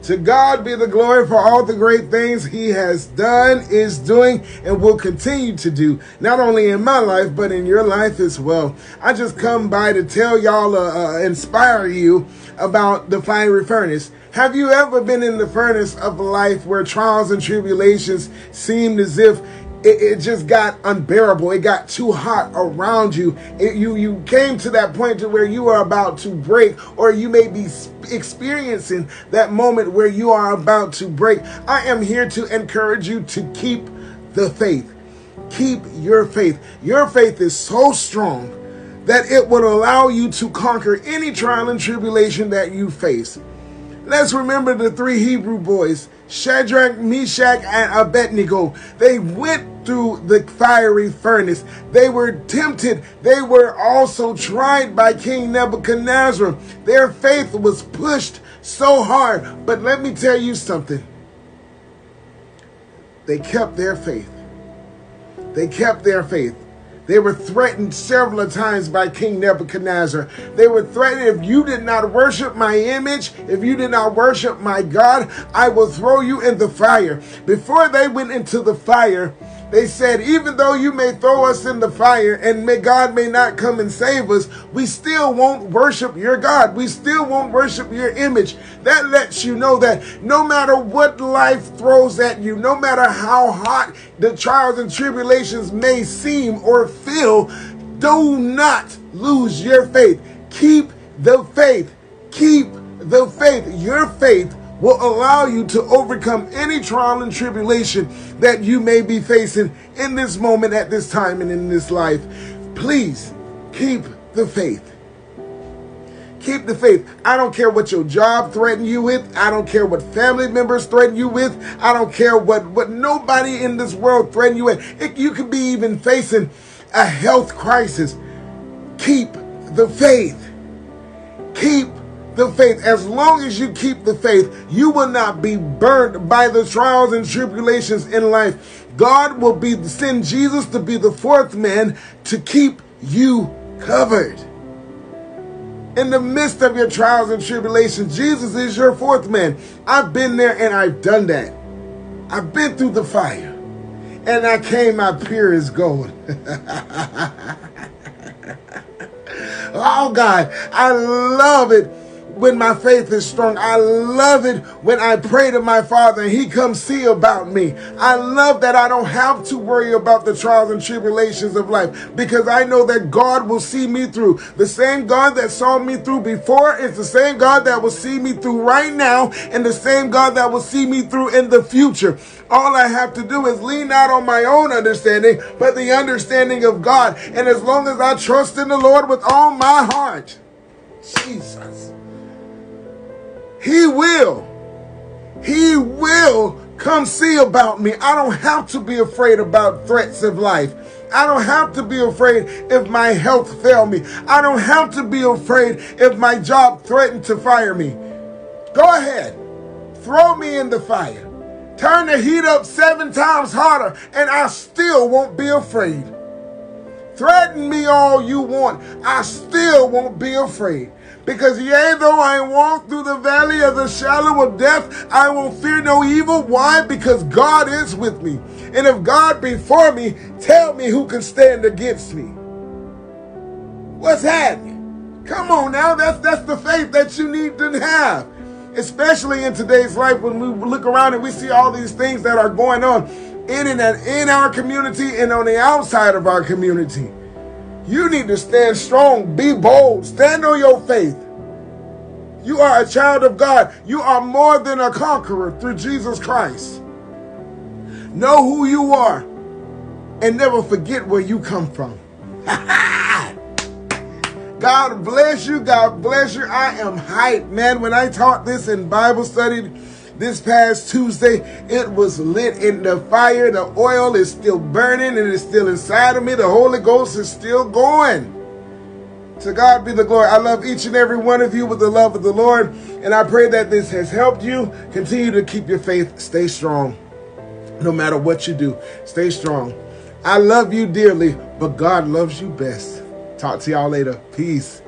To God be the glory for all the great things he has done, is doing, and will continue to do, not only in my life, but in your life as well. I just come by to tell y'all, inspire you about the fiery furnace. Have you ever been in the furnace of life where trials and tribulations seemed as if it just got unbearable? It got too hot around you. You came to that point to where you are about to break, or you may be experiencing that moment where you are about to break. I am here to encourage you to keep the faith. Keep your faith. Your faith is so strong that it will allow you to conquer any trial and tribulation that you face. Let's remember the three Hebrew boys, Shadrach, Meshach, and Abednego. They went through the fiery furnace. They were tempted. They were also tried by King Nebuchadnezzar. Their faith was pushed so hard. But let me tell you something. They kept their faith. They kept their faith. They were threatened several times by King Nebuchadnezzar. They were threatened, if you did not worship my image, if you did not worship my God, I will throw you in the fire. Before they went into the fire, they said, even though you may throw us in the fire and God may not come and save us, we still won't worship your God. We still won't worship your image. That lets you know that no matter what life throws at you, no matter how hot the trials and tribulations may seem or feel, do not lose your faith. Keep the faith. Keep the faith. Your faith will allow you to overcome any trial and tribulation that you may be facing in this moment, at this time, and in this life. Please keep the faith. Keep the faith. I don't care what your job threatens you with. I don't care what family members threaten you with. I don't care what nobody in this world threaten you with. You could be even facing a health crisis. Keep the faith. Keep the faith. As long as you keep the faith, you will not be burned by the trials and tribulations in life. God will send Jesus to be the fourth man to keep you covered. In the midst of your trials and tribulations, Jesus is your fourth man. I've been there and I've done that. I've been through the fire and I came out pure as gold. Oh God, I love it when my faith is strong. I love it when I pray to my Father and he comes see about me. I love that I don't have to worry about the trials and tribulations of life, because I know that God will see me through. The same God that saw me through before is the same God that will see me through right now, and the same God that will see me through in the future. All I have to do is lean not on my own understanding, but the understanding of God. And as long as I trust in the Lord with all my heart, Jesus, He will come see about me. I don't have to be afraid about threats of life. I don't have to be afraid if my health fail me. I don't have to be afraid if my job threatened to fire me. Go ahead, throw me in the fire. Turn the heat up 7 times hotter and I still won't be afraid. Threaten me all you want, I still won't be afraid. Because yea, though I walk through the valley of the shadow of death, I will fear no evil. Why? Because God is with me. And if God be for me, tell me who can stand against me. What's happening? Come on now, that's the faith that you need to have. Especially in today's life, when we look around and we see all these things that are going on in our community and on the outside of our community. You need to stand strong, be bold, stand on your faith. You are a child of God. You are more than a conqueror through Jesus Christ. Know who you are and never forget where you come from. God bless you. God bless you. I am hyped, man. When I taught this in Bible study this past Tuesday, it was lit in the fire. The oil is still burning and it's still inside of me. The Holy Ghost is still going. To God be the glory. I love each and every one of you with the love of the Lord. And I pray that this has helped you. Continue to keep your faith. Stay strong. No matter what you do, stay strong. I love you dearly, but God loves you best. Talk to y'all later. Peace.